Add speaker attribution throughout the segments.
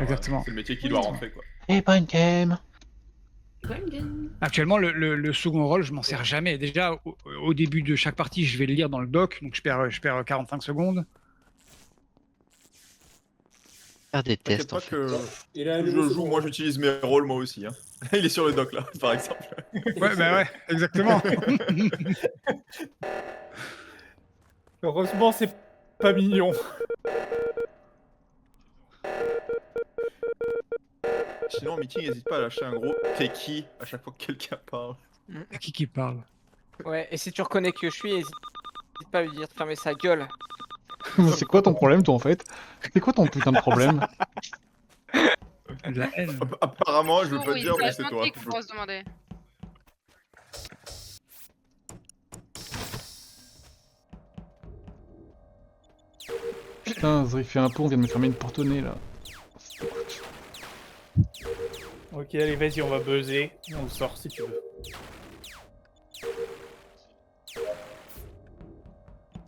Speaker 1: Exactement.
Speaker 2: C'est le métier qui doit rentrer, quoi.
Speaker 3: Et bonne game.
Speaker 1: Actuellement, le second rôle, je m'en sers jamais. Déjà, au début de chaque partie, je vais le lire dans le doc, donc je perds 45 secondes.
Speaker 3: Faire des
Speaker 2: T'inquiète
Speaker 3: tests
Speaker 2: pas
Speaker 3: en fait.
Speaker 2: que
Speaker 4: Il a un
Speaker 2: je
Speaker 4: nouveau
Speaker 2: joue,
Speaker 4: second
Speaker 2: moi
Speaker 4: rôle.
Speaker 2: j'utilise mes rôles moi aussi. Hein. Il est sur le doc là, par exemple.
Speaker 1: Ouais, bah ouais, exactement.
Speaker 4: Heureusement, c'est pas mignon.
Speaker 2: Sinon, en meeting, n'hésite pas à lâcher un gros t'es qui à chaque fois que quelqu'un parle.
Speaker 1: À qui parle?
Speaker 5: Ouais, et si tu reconnais que je suis, n'hésite pas à lui dire de fermer sa gueule.
Speaker 3: C'est quoi ton problème, toi, en fait? C'est quoi ton putain de problème?
Speaker 1: De la haine.
Speaker 2: Apparemment, je veux pas te
Speaker 6: Oui,
Speaker 2: dire, mais
Speaker 6: c'est
Speaker 2: c'est toi.
Speaker 6: qu'il faut se demander.
Speaker 3: Putain, Zri fait un pont, on vient de me fermer une porte au nez, là.
Speaker 4: Ok, allez, vas-y, on va buzzer. On le sort si tu veux.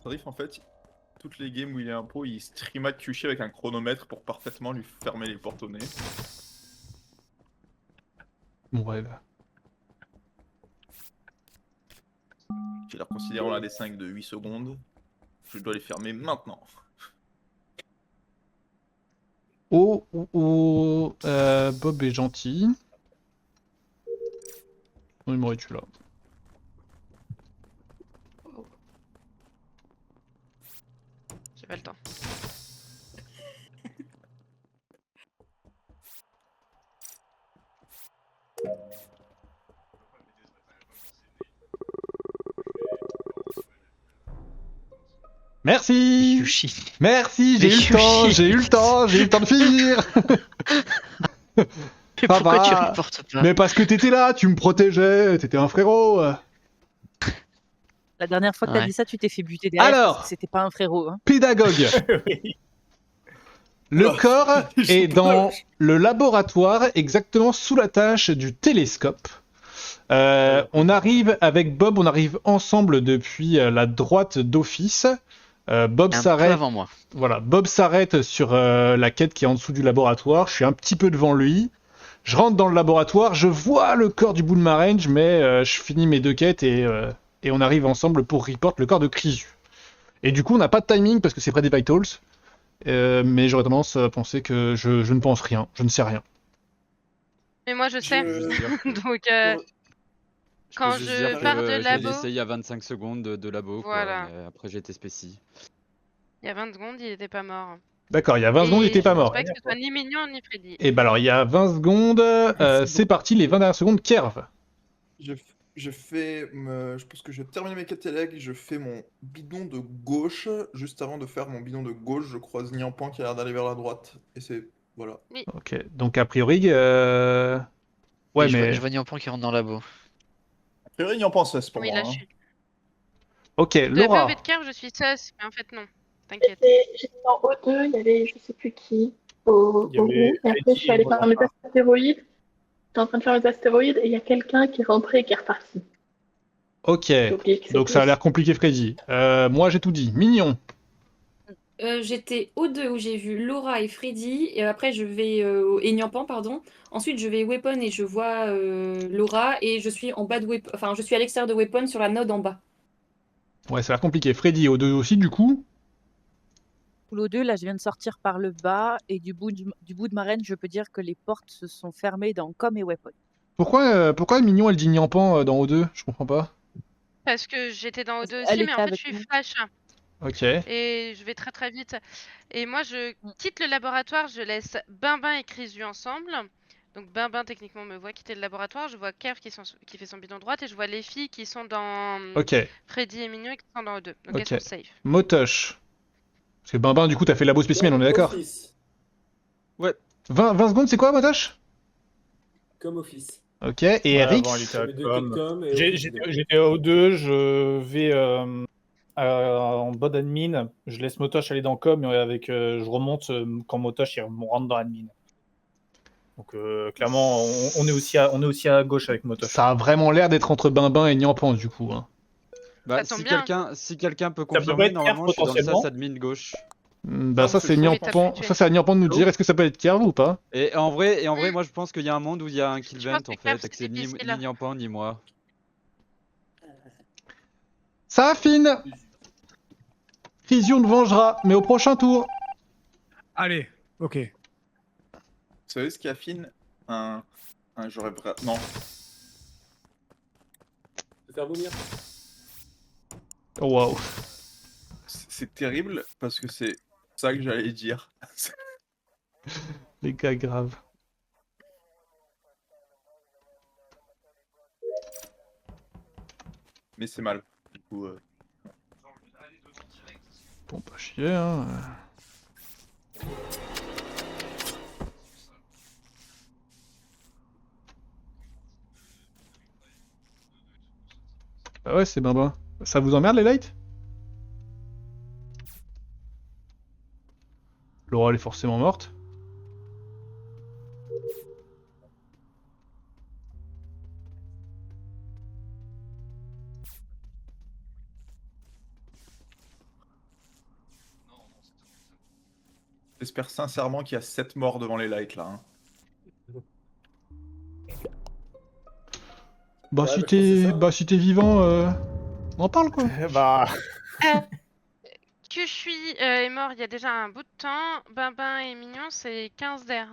Speaker 2: Riff, en fait, toutes les games où il est impro, il stream à Kyushi avec un chronomètre pour parfaitement lui fermer les portes au nez.
Speaker 3: Mon rêve.
Speaker 2: J'ai l'air considérant la D5 de 8 secondes. Je dois les fermer maintenant.
Speaker 3: Oh, oh, oh, Bob est gentil. Non, il m'aurait tué là.
Speaker 6: J'ai pas le temps.
Speaker 3: Merci!
Speaker 7: Yushi.
Speaker 3: Merci, j'ai eu le temps, j'ai eu le temps, j'ai eu le temps de finir!
Speaker 7: Mais
Speaker 3: Ça
Speaker 7: pourquoi tu
Speaker 3: va.
Speaker 7: reportes pas?
Speaker 3: Mais parce que t'étais là, tu me protégeais, t'étais un frérot!
Speaker 8: La dernière fois que t'as
Speaker 7: Ouais.
Speaker 8: dit ça, tu t'es fait buter derrière.
Speaker 3: Alors.
Speaker 8: Parce que c'était pas un frérot. Hein.
Speaker 3: Pédagogue! Le
Speaker 2: Oh,
Speaker 3: corps
Speaker 2: j'ai
Speaker 3: est
Speaker 2: peur.
Speaker 3: dans le laboratoire, exactement sous la tâche du télescope. On arrive avec Bob, on arrive ensemble depuis la droite d'office. Bob
Speaker 7: Un peu
Speaker 3: s'arrête.
Speaker 7: avant moi.
Speaker 3: Voilà, Bob s'arrête sur la quête qui est en dessous du laboratoire. Je suis un petit peu devant lui. Je rentre dans le laboratoire, je vois le corps du Bull Range, mais je finis mes deux quêtes et on arrive ensemble pour report le corps de Krisu. Et du coup, on n'a pas de timing parce que c'est près des Vitals. Mais j'aurais tendance à penser que je ne pense rien, je ne sais rien.
Speaker 6: Mais moi je sais. Donc
Speaker 9: Je
Speaker 6: quand
Speaker 9: peux juste
Speaker 6: je
Speaker 9: dire
Speaker 6: pars
Speaker 9: que
Speaker 6: de
Speaker 9: je l'ai
Speaker 6: labo,
Speaker 9: laissé il y a 25 secondes de labo,
Speaker 6: Voilà.
Speaker 9: quoi, mais après j'ai été spécie.
Speaker 6: il y a 20 secondes, il était pas mort.
Speaker 3: D'accord, il y a 20 secondes, il était pas mort.
Speaker 6: Je pense pas que ce soit ni Mignon ni Freddy.
Speaker 3: Et bah alors, il y a 20 secondes, c'est parti, les 20 dernières secondes, Kerv.
Speaker 2: Je fais, je pense que je termine mes quêtes legs, je fais mon bidon de gauche. Juste avant de faire mon bidon de gauche, je croise Niampan qui a l'air d'aller vers la droite. Et c'est... Voilà.
Speaker 3: Ok, donc a priori... Ouais,
Speaker 7: Et
Speaker 3: mais...
Speaker 7: je vois Niampan qui rentre dans le labo.
Speaker 2: A priori, Niampan, c'est pour
Speaker 6: Oui,
Speaker 2: moi.
Speaker 6: là je
Speaker 2: hein.
Speaker 6: suis.
Speaker 3: Ok,
Speaker 6: De
Speaker 3: Laura.
Speaker 6: POV de Kerr, je suis sus, mais en fait non. T'inquiète.
Speaker 10: J'étais en O2, il y avait je sais plus qui au
Speaker 4: Il y avait
Speaker 10: bout. Et après, je suis allée faire mes astéroïdes. J'étais en train de faire mes astéroïdes et il y a quelqu'un qui est rentré et qui est reparti.
Speaker 3: Ok,
Speaker 10: J'ai oublié qui
Speaker 3: donc
Speaker 10: c'était.
Speaker 3: ça a l'air compliqué, Freddy. Moi, j'ai tout dit. Mignon.
Speaker 11: J'étais au 2 où j'ai vu Laura et Freddy, et après je vais et Niampan, pardon. Ensuite je vais Weapon et je vois Laura et je suis en bas de Weapon, enfin je suis à l'extérieur de Weapon sur la node en bas.
Speaker 3: Ouais, ça a l'air compliqué. Freddy au 2 aussi, du coup.
Speaker 8: L'eau 2, là, je viens de sortir par le bas. Et du bout de ma reine, je peux dire que les portes se sont fermées dans Com et Weapon.
Speaker 3: Pourquoi Mignon, elle dit Niampan dans O2? Je comprends pas.
Speaker 6: Parce que j'étais dans O2
Speaker 8: Elle
Speaker 6: aussi, mais
Speaker 8: était
Speaker 6: en fait
Speaker 8: avec
Speaker 6: je suis
Speaker 8: nous.
Speaker 6: flash.
Speaker 3: Ok.
Speaker 6: Et je vais très très vite. Et moi je quitte le laboratoire, je laisse Bimbin et Krisu ensemble. Donc Bimbin techniquement me voit quitter le laboratoire, je vois Kerv qui fait son bidon droite et je vois les filles qui sont dans
Speaker 3: Ok.
Speaker 6: Freddy et Mignon et qui sont dans O2. Donc
Speaker 3: Ok.
Speaker 6: elles sont safe.
Speaker 3: Motoche. Parce que Bimbin, du coup, t'as fait labo spécimen, on est d'accord?
Speaker 4: Office.
Speaker 9: Ouais.
Speaker 3: 20 secondes, c'est quoi, Motoche?
Speaker 4: Comme Office.
Speaker 3: Ok, et Eric?
Speaker 4: Avant, il était à Com. J'étais au 2, je vais en bas d'admin, je laisse Motoche aller dans Com et avec, je remonte quand Motoche il rentre dans admin. Donc clairement, on est aussi à gauche avec Motoche.
Speaker 3: Ça a vraiment l'air d'être entre Bimbin et Niampan, du coup. Hein.
Speaker 9: Bah,
Speaker 6: tombe
Speaker 9: si
Speaker 6: bien.
Speaker 9: quelqu'un peut
Speaker 4: peut pas
Speaker 9: confirmer,
Speaker 4: être
Speaker 9: normalement je
Speaker 4: Kerr,
Speaker 9: suis dans le
Speaker 4: potentiellement.
Speaker 9: sas admin gauche.
Speaker 3: Bah
Speaker 2: Non,
Speaker 3: ça
Speaker 2: c'est
Speaker 3: c'est
Speaker 2: chaud.
Speaker 3: Niampan,
Speaker 6: tué.
Speaker 3: ça c'est à Niampan de nous dire est-ce que ça peut être Kerv ou pas.
Speaker 9: Et en vrai, moi je pense qu'il y a un monde où il y a un kill
Speaker 6: Je
Speaker 9: vent
Speaker 6: pense que
Speaker 9: en
Speaker 6: Kerv,
Speaker 9: fait, et que
Speaker 6: c'est
Speaker 9: c'est ni
Speaker 6: difficile.
Speaker 9: Niampan ni moi.
Speaker 3: Ça affine. Crision ne vengera, mais au prochain tour.
Speaker 1: Allez, ok.
Speaker 2: Vous savez ce qui affine un j'aurais non.
Speaker 7: Se faire vomir.
Speaker 3: Oh waouh.
Speaker 2: C'est terrible parce que c'est ça que j'allais dire.
Speaker 3: Les gars graves.
Speaker 2: Mais c'est mal. Du coup,
Speaker 3: Bon pas chier hein. Bah ouais c'est ben. Ça vous emmerde les lights? Laura elle est forcément morte.
Speaker 2: j'espère sincèrement qu'il y a 7 morts devant les lights là. Hein.
Speaker 3: Bah
Speaker 7: Ouais,
Speaker 3: si
Speaker 7: bah, je pense que c'est ça, hein.
Speaker 3: si t'es vivant, on en parle quoi.
Speaker 4: Bah,
Speaker 6: Que je suis est mort il y a déjà un bout de temps. Bimbin et Mignon, c'est 15 d'air.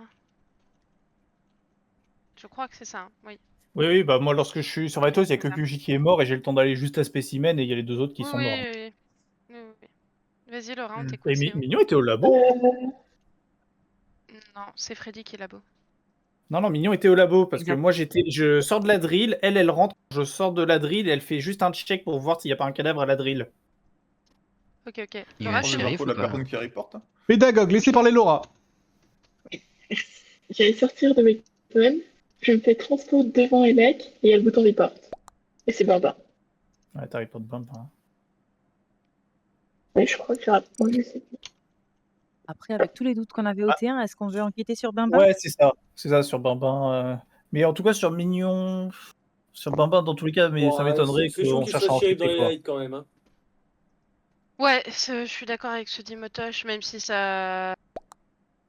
Speaker 6: Je crois que c'est ça, oui.
Speaker 4: oui, bah moi lorsque je suis sur Vitos, il y a que QJ qui est mort et j'ai le temps d'aller juste à Spécimen et il y a les deux autres qui
Speaker 6: Oui,
Speaker 4: sont
Speaker 6: oui,
Speaker 4: morts.
Speaker 6: oui, oui. Vas-y Laura, on
Speaker 2: Hmm.
Speaker 6: t'écoute.
Speaker 4: Et
Speaker 6: c'est où
Speaker 4: Mignon était au labo?
Speaker 6: Non, c'est Freddy qui est là-bas.
Speaker 4: Non, Mignon était au labo parce que
Speaker 8: Exact.
Speaker 4: moi je sors de la drill, elle rentre, je sors de la drill et elle fait juste un check pour voir s'il n'y a pas un cadavre à la drill.
Speaker 6: Ok, ok.
Speaker 9: Il y a
Speaker 6: Laura,
Speaker 9: un
Speaker 2: Oh,
Speaker 6: c'est
Speaker 2: les
Speaker 6: où
Speaker 9: shérif
Speaker 2: infos de
Speaker 9: ou
Speaker 2: la
Speaker 9: pas?
Speaker 2: personne qui reporte.
Speaker 3: Pédagogue, laissez parler Laura.
Speaker 10: J'allais sortir de mes weapons, je me fais transpo devant les mecs et il y a le bouton report. Et c'est barbare.
Speaker 4: Ouais, t'arrives pas de bump. Hein.
Speaker 10: Oui, je crois que j'ai répondu, c'est bon.
Speaker 8: Après, avec tous les doutes qu'on avait au T1, est-ce qu'on veut enquêter sur Bimbin?
Speaker 4: Ouais, c'est ça sur Bimbin. Mais en tout cas sur Mignon, sur Bimbin dans tous les cas, mais
Speaker 7: Bon,
Speaker 4: ça m'étonnerait
Speaker 7: c'est chaud
Speaker 4: qu'on
Speaker 7: qu'il
Speaker 4: cherche
Speaker 7: soit
Speaker 4: à
Speaker 7: shérif dans
Speaker 4: enquêter
Speaker 7: les
Speaker 4: quoi.
Speaker 7: lights quand même. Hein.
Speaker 6: Ouais, je suis d'accord avec ce dit Motoche, même si ça.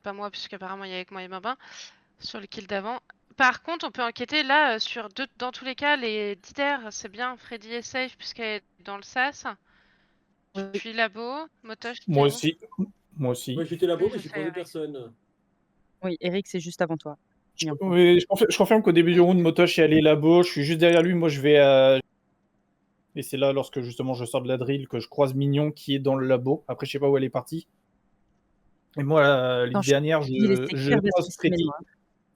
Speaker 6: Pas moi, puisqu'apparemment il y a avec moi et Bimbin sur le kill d'avant. Par contre, on peut enquêter là sur deux. Dans tous les cas, les Dider, c'est bien. Freddy est safe puisqu'elle est dans le SAS. Je suis labo. Motoche, t'es
Speaker 4: Moi
Speaker 6: où
Speaker 4: aussi. Moi aussi.
Speaker 7: Moi j'étais là-bas,
Speaker 6: Oui,
Speaker 7: mais
Speaker 6: je
Speaker 7: j'ai
Speaker 6: sais,
Speaker 7: croisé
Speaker 6: ouais.
Speaker 7: personne.
Speaker 8: Oui, Eric, c'est juste avant toi.
Speaker 4: Oui, je confirme qu'au début du round, Motosh est allé labo, je suis juste derrière lui, moi je vais à... Et c'est là, lorsque justement je sors de la drill, que je croise Mignon qui est dans le labo. Après, je sais pas où elle est partie. Et moi, l'année
Speaker 8: Quand je
Speaker 4: dernière,
Speaker 8: dis les secteurs de
Speaker 4: croise
Speaker 8: spécimen,
Speaker 4: Freddy.
Speaker 8: moi.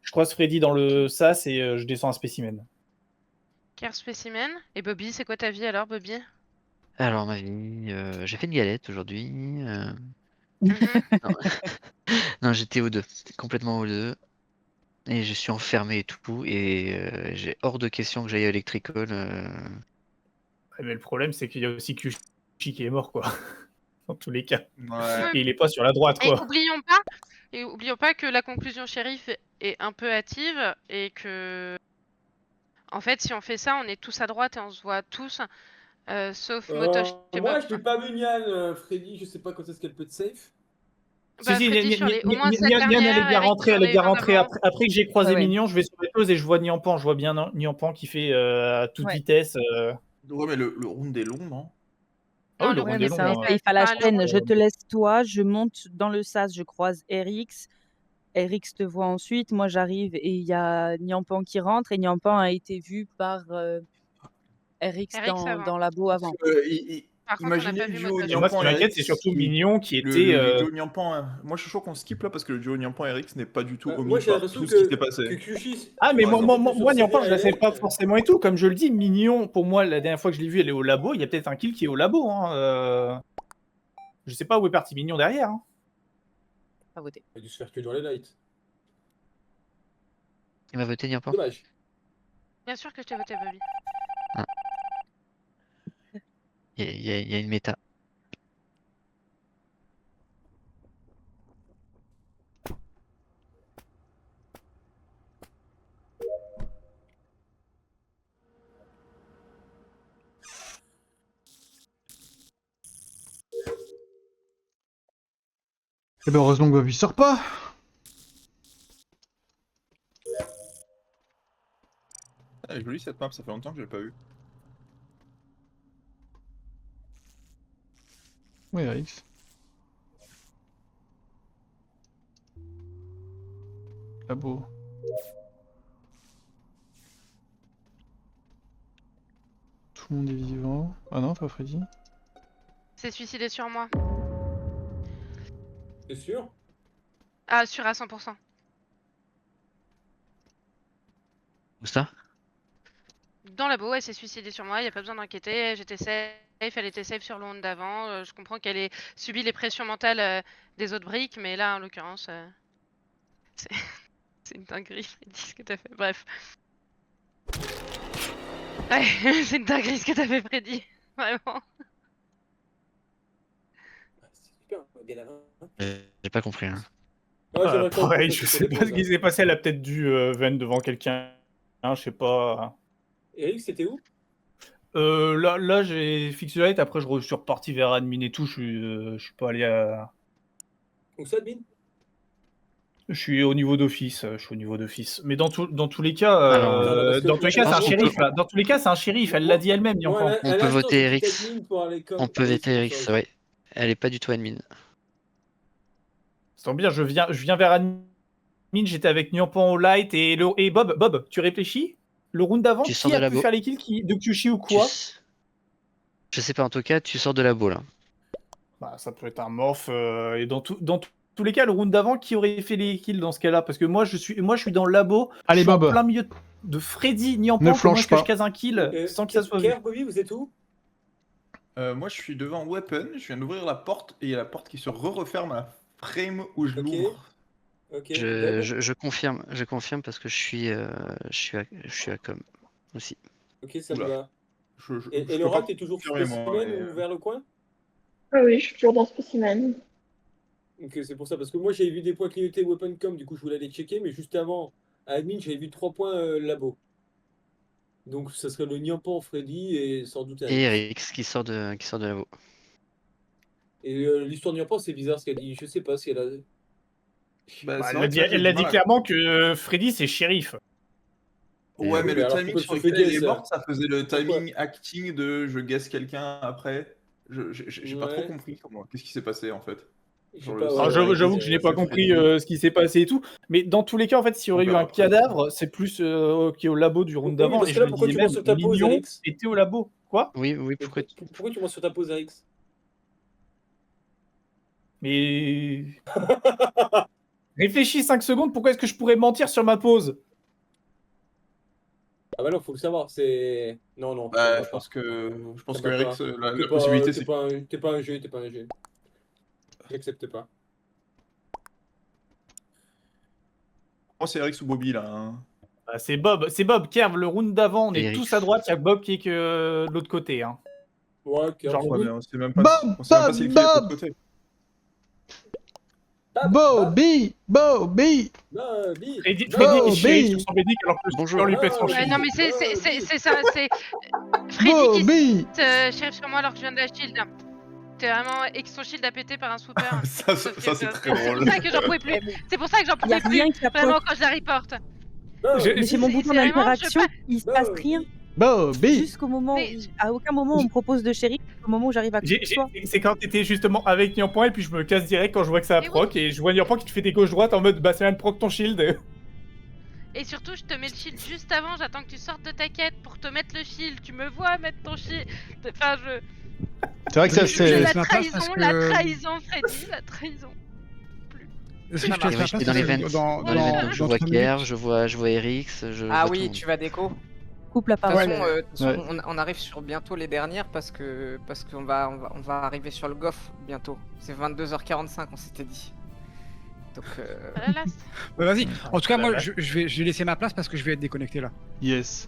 Speaker 4: Je croise Freddy dans le SAS et je descends un spécimen.
Speaker 6: Care spécimen. Et Bobby, c'est quoi ta vie alors, Bobby?
Speaker 12: Alors, ma vie, j'ai fait une galette aujourd'hui.
Speaker 6: Mhm.
Speaker 12: Non, non, j'étais O2, complètement O2. Et je suis enfermé et tout. Et j'ai hors de question que j'aille à Electrical.
Speaker 4: Mais le problème, c'est qu'il y a aussi Kushi qui est mort, quoi. Dans tous les cas.
Speaker 2: Ouais.
Speaker 4: Et il est pas sur la droite,
Speaker 6: Et
Speaker 4: quoi.
Speaker 6: oublions pas que la conclusion shérif est un peu hâtive et que. En fait, si on fait ça, on est tous à droite et on se voit tous, sauf Motosh et
Speaker 7: Moi
Speaker 6: Bob.
Speaker 7: je l'ai pas vu Nian, Freddy, je sais pas quand est-ce qu'elle peut te safe.
Speaker 6: Bah, Freddy, sur les au moins 7
Speaker 4: Nian, elle est
Speaker 6: dernières,
Speaker 4: bien
Speaker 6: Eric
Speaker 4: rentrée,
Speaker 6: sur
Speaker 4: elle est
Speaker 6: les
Speaker 4: bien
Speaker 6: 20
Speaker 4: rentrée.
Speaker 6: d'avant.
Speaker 4: Après que j'ai croisé
Speaker 8: Ouais.
Speaker 4: Mignon, je vais sur les pauses et je vois Niampan. Je vois bien Niampan qui fait à toute
Speaker 8: Ouais.
Speaker 4: vitesse.
Speaker 2: Ouais, mais le round est long, non?
Speaker 4: Ah oui,
Speaker 6: Non,
Speaker 4: le
Speaker 8: Ouais,
Speaker 4: round
Speaker 8: mais
Speaker 4: est
Speaker 8: c'est un
Speaker 4: long.
Speaker 8: safe à la
Speaker 6: Enfin, le
Speaker 8: chaîne.
Speaker 6: round-
Speaker 8: Je te laisse toi, je monte dans le SAS, je croise Erix. Erix te voit ensuite. Moi, j'arrive et il y a Niampan qui rentre. Et Niampan a été vu par Erix
Speaker 6: Eric, ça va.
Speaker 8: dans labo avant.
Speaker 6: Par contre, on n'a
Speaker 2: Imaginez
Speaker 6: pas
Speaker 2: le
Speaker 6: vu
Speaker 2: duo
Speaker 6: Motosh.
Speaker 4: Et moi, ce
Speaker 2: Niampan
Speaker 4: qui
Speaker 2: et
Speaker 4: m'inquiète,
Speaker 2: Erix.
Speaker 4: c'est surtout Mignon qui était.
Speaker 2: Le duo Niampan. Moi, je suis chaud qu'on skip là parce que le duo Niampan et Erix n'est pas du tout
Speaker 7: Moi
Speaker 2: omis
Speaker 7: j'ai
Speaker 2: par
Speaker 7: l'impression
Speaker 2: tout ce qui s'est passé.
Speaker 7: que Kushi.
Speaker 4: Ah, mais
Speaker 7: par
Speaker 4: moi,
Speaker 7: exemple, sur
Speaker 4: Niampan, je la sais
Speaker 7: CDRLF,
Speaker 4: pas forcément et tout. Comme je le dis, Mignon, pour moi, la dernière fois que je l'ai vu, elle est au labo. Il y a peut-être un kill qui est au labo. Hein. Je sais pas où est parti Mignon derrière. Hein.
Speaker 8: Pas voté.
Speaker 7: Il a dû se faire que dans les lights.
Speaker 12: Il m'a voté Niampan.
Speaker 7: Dommage.
Speaker 6: Bien sûr que je t'ai voté, Bobby.
Speaker 12: Il y a une méta.
Speaker 3: Eh ben heureusement que Bobby sort pas.
Speaker 2: Elle est jolie cette map, ça fait longtemps que je l'ai pas vue.
Speaker 3: Oui, Rix. Labo. Tout le monde est vivant. Ah non, pas Freddy.
Speaker 6: C'est suicidé sur moi.
Speaker 7: T'es sûr?
Speaker 6: Ah, sûr à 100%.
Speaker 12: Où ça?
Speaker 6: Dans le labo, elle s'est suicidée sur moi, y a pas besoin d'inquiéter. J'étais safe, elle était safe sur le round d'avant. Je comprends qu'elle ait subi les pressions mentales des autres briques, mais là, en l'occurrence, c'est c'est une dinguerie, Freddy, ce que t'as fait. Bref. Ouais, c'est une dinguerie ce que t'as fait, Freddy. Vraiment.
Speaker 7: C'est super, Galavin.
Speaker 12: J'ai pas compris. Hein.
Speaker 7: Ouais, j'aimerais pas
Speaker 4: Pareil,
Speaker 7: comprendre
Speaker 4: je
Speaker 7: ce
Speaker 4: sais
Speaker 7: que
Speaker 4: pas ce qui s'est passé. Elle a peut-être dû venir devant quelqu'un. Je sais pas.
Speaker 7: Eric, c'était où?
Speaker 4: Là j'ai fixé light. Après, je suis reparti vers admin et tout. Je suis pas allé à.
Speaker 7: Où ça, Admin?
Speaker 4: Je suis au niveau d'office. Je suis au niveau d'office. Mais dans tous les cas,
Speaker 12: Alors,
Speaker 4: dans tous les cas, c'est un shérif. Là. Dans tous les cas, c'est un shérif. Elle l'a dit elle-même.
Speaker 7: Ouais,
Speaker 4: Niampan.
Speaker 12: On
Speaker 7: elle
Speaker 12: peut
Speaker 7: a
Speaker 12: voter
Speaker 7: acheté
Speaker 12: Erix.
Speaker 7: admin pour aller comme-
Speaker 12: On peut
Speaker 7: aller
Speaker 12: voter
Speaker 7: sur-
Speaker 12: Erix, ouais. Elle est pas du tout admin.
Speaker 4: C'est bien. Je viens vers admin. J'étais avec Niampan au light et Bob, tu réfléchis? Le round d'avant,
Speaker 12: Tu
Speaker 4: qui
Speaker 12: sors de
Speaker 4: a
Speaker 12: la
Speaker 4: pu
Speaker 12: bo-
Speaker 4: faire les kills de Kyushi ou
Speaker 12: Tu
Speaker 4: quoi?
Speaker 12: s- Je sais pas, en tout cas, tu sors de labo là.
Speaker 4: Bah, ça peut être un morph. Et dans tous les cas, le round d'avant, qui aurait fait les kills dans ce cas-là? Parce que moi, je suis dans le labo.
Speaker 3: Allez,
Speaker 4: je suis en
Speaker 3: Bob.
Speaker 4: plein milieu de Freddy, Niampan.
Speaker 3: Ne
Speaker 4: Comment
Speaker 3: flanche
Speaker 4: est-ce que je
Speaker 3: pas.
Speaker 4: case un kill sans que ça soit vu?
Speaker 7: Kerr, Bobby, vous êtes où?
Speaker 2: Moi je suis devant Weapon, je viens d'ouvrir la porte et il y a la porte qui se referme à la frame où je
Speaker 7: Ok.
Speaker 2: l'ouvre.
Speaker 7: Ok.
Speaker 12: Je confirme parce que je suis à com aussi.
Speaker 7: Ok, ça me
Speaker 2: Oula.
Speaker 7: va.
Speaker 2: Je
Speaker 7: Et
Speaker 2: peux
Speaker 7: Laura,
Speaker 2: pas
Speaker 7: t'es toujours
Speaker 2: confirmer,
Speaker 7: spécimen
Speaker 2: moi, mais,
Speaker 7: ou vers le coin?
Speaker 10: Ah oui, je suis toujours dans Specimen.
Speaker 7: Ok, c'est pour ça, parce que moi j'avais vu des points clignotés Weapon.com, du coup je voulais aller checker, mais juste avant, à admin, j'avais vu 3 points labo. Donc ça serait le Niampan, Freddy et sans doute
Speaker 12: Et
Speaker 7: Eric.
Speaker 12: Erix qui sort de labo.
Speaker 7: Et l'histoire de Niampan, c'est bizarre ce qu'elle dit. Je sais pas si elle a.
Speaker 2: Bah,
Speaker 4: Bah,
Speaker 2: c'est
Speaker 4: elle
Speaker 2: vrai
Speaker 4: l'a
Speaker 2: que
Speaker 4: dit,
Speaker 2: ça, j'ai
Speaker 4: elle l'a
Speaker 2: du
Speaker 4: dit
Speaker 2: mal à-
Speaker 4: clairement que Freddy, c'est shérif.
Speaker 2: Ouais, mais le
Speaker 7: alors,
Speaker 2: timing
Speaker 7: pourquoi
Speaker 2: sur
Speaker 7: tu fais
Speaker 2: lequel elle est
Speaker 7: guess,
Speaker 2: morte, ça faisait le
Speaker 7: Pourquoi
Speaker 2: timing acting de je guesse quelqu'un après. J'ai pas trop
Speaker 7: Ouais.
Speaker 2: compris comment. Qu'est-ce qui s'est passé en fait?
Speaker 7: Je sais
Speaker 2: Sur
Speaker 7: pas,
Speaker 2: le
Speaker 7: ouais,
Speaker 2: site.
Speaker 4: Alors,
Speaker 7: ouais,
Speaker 4: j'avoue que je n'ai pas
Speaker 2: c'est
Speaker 4: compris
Speaker 2: Freddy.
Speaker 4: ce qui s'est passé et tout. Mais dans tous les cas, en fait, s'il y aurait eu
Speaker 2: verra
Speaker 4: un
Speaker 2: après.
Speaker 4: cadavre, c'est plus qui est au labo du round
Speaker 7: Oui,
Speaker 4: d'avant.
Speaker 7: parce
Speaker 4: Et
Speaker 7: que
Speaker 4: je
Speaker 7: là,
Speaker 4: me
Speaker 7: pourquoi
Speaker 4: disais
Speaker 7: tu
Speaker 4: même,
Speaker 7: mentionnes ta pause,
Speaker 4: Mignon
Speaker 7: Erix?
Speaker 4: était au labo. Quoi?
Speaker 12: Oui,
Speaker 7: Mais
Speaker 12: pourquoi
Speaker 7: pourquoi tu mentionnes ta pause, Erix?
Speaker 4: Mais. Réfléchis 5 secondes, pourquoi est-ce que je pourrais mentir sur ma pause?
Speaker 7: Ah bah non, faut le savoir, c'est. Non, non, ça
Speaker 2: Bah,
Speaker 7: va
Speaker 2: je
Speaker 7: pas.
Speaker 2: pense que
Speaker 7: Ça va
Speaker 2: Erix,
Speaker 7: pas.
Speaker 2: la
Speaker 7: T'es pas-
Speaker 2: possibilité
Speaker 7: t'es
Speaker 2: c'est.
Speaker 7: pas un- T'es pas un jeu, t'es pas un jeu.
Speaker 2: Moi c'est Erix ou Bobby là. Hein.
Speaker 4: Bah, c'est Bob, Kerv, le round d'avant, on est
Speaker 12: Erix.
Speaker 4: tous à droite, il y a Bob qui est que de l'autre côté. Hein.
Speaker 7: Ouais, Kerr,
Speaker 4: Genre,
Speaker 7: c'est
Speaker 2: Ouais,
Speaker 7: bon.
Speaker 2: mais on sait même pas,
Speaker 3: Bob,
Speaker 2: on sait même pas
Speaker 3: Bob,
Speaker 2: si le kill est de l'autre
Speaker 3: Bob.
Speaker 2: côté.
Speaker 3: Bobby, Bobby.
Speaker 7: Bobby,
Speaker 4: Freddy
Speaker 3: Bobby.
Speaker 4: qui chie sur son BD alors que
Speaker 12: Bonjour.
Speaker 4: on lui pète son
Speaker 7: Ouais,
Speaker 6: Ouais,
Speaker 4: shield.
Speaker 6: non, mais c'est ça, c'est Freddy qui
Speaker 3: Bobby.
Speaker 6: shérif sur moi alors que je viens de la shield. T'es vraiment et que son shield a pété par un swooper.
Speaker 2: Ça,
Speaker 6: Sauf que
Speaker 2: ça c'est très
Speaker 6: c'est
Speaker 2: drôle.
Speaker 6: pour ça que j'en pouvais plus. C'est pour ça que j'en
Speaker 8: Il n'y a
Speaker 6: pouvais plus.
Speaker 8: rien qui a
Speaker 6: Vraiment quand je la reporte.
Speaker 8: Mais j'ai mon
Speaker 6: c'est-
Speaker 8: bouton
Speaker 6: c'est vraiment,
Speaker 8: d'interaction,
Speaker 6: je sais
Speaker 8: il se passe rien.
Speaker 3: Bobby.
Speaker 8: Jusqu'au moment
Speaker 6: Mais-
Speaker 8: où, à aucun moment on me propose de shérif, au moment où j'arrive à
Speaker 4: J'ai-
Speaker 8: que ce soit.
Speaker 4: C'est quand t'étais justement avec Niampan et puis je me casse direct quand je vois que ça
Speaker 6: Mais
Speaker 4: proc et je vois Niampan qui te fait des gauches-droites en mode bah c'est rien de proc ton shield.
Speaker 6: Et surtout, je te mets le shield juste avant. J'attends que tu sortes de ta quête pour te mettre le shield. Tu me vois mettre ton shield. Enfin,
Speaker 3: C'est vrai que ça
Speaker 1: Je-
Speaker 3: c'est.
Speaker 6: la
Speaker 1: laisse ma place parce
Speaker 6: trahison,
Speaker 1: que-
Speaker 6: la trahison, Freddy, la trahison.
Speaker 1: Si
Speaker 6: Ça
Speaker 1: je te laisse
Speaker 12: Et
Speaker 1: ma
Speaker 12: moi j'étais
Speaker 1: place,
Speaker 12: dans les
Speaker 1: parce que
Speaker 12: vents.
Speaker 1: dans-
Speaker 12: Dans les
Speaker 1: dans-
Speaker 12: vents, je
Speaker 1: dans
Speaker 12: vois
Speaker 1: 3
Speaker 12: Kerr,
Speaker 1: minutes-
Speaker 12: je vois Erix, je
Speaker 5: Ah
Speaker 12: vois tout le
Speaker 5: oui,
Speaker 12: monde.
Speaker 5: tu vas déco.
Speaker 8: Coupe la
Speaker 5: De toute
Speaker 8: parole.
Speaker 5: façon,
Speaker 1: Ouais,
Speaker 5: de toute façon,
Speaker 3: ouais.
Speaker 5: on arrive sur bientôt les dernières parce qu'on va arriver sur le GOF bientôt. C'est 22h45, on s'était dit. Donc
Speaker 6: Ah là là,
Speaker 1: Bah, vas-y. En tout cas, moi,
Speaker 4: Voilà.
Speaker 1: je vais laisser ma place parce que je vais être déconnecté là.
Speaker 3: Yes.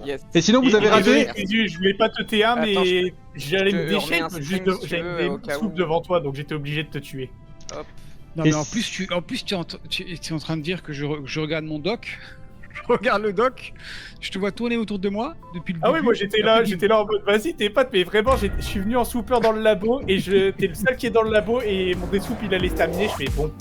Speaker 5: yes.
Speaker 3: Et sinon vous avez
Speaker 4: Désolé,
Speaker 3: raté.
Speaker 4: Freddy, je voulais pas te T1
Speaker 5: Attends,
Speaker 4: mais j'allais
Speaker 5: je
Speaker 4: me
Speaker 5: te remets
Speaker 4: déchirer
Speaker 5: un
Speaker 4: juste
Speaker 5: stream, si tu
Speaker 4: j'avais
Speaker 5: veux,
Speaker 4: des
Speaker 5: au cas
Speaker 4: soupes
Speaker 5: où.
Speaker 4: devant toi donc j'étais obligé de te tuer.
Speaker 1: Non,
Speaker 3: Et
Speaker 1: mais en
Speaker 3: si-
Speaker 1: plus, tu es en train de dire que je suis en train de dire que je regarde mon doc. Je regarde le doc, je te vois tourner autour de moi depuis le début.
Speaker 4: Ah oui, moi j'étais là en mode vas-y, t'es pote, mais vraiment, je suis venu en soupeur dans le labo et t'es le seul qui est dans le labo et mon dessoupe il allait se terminer. Je fais bon,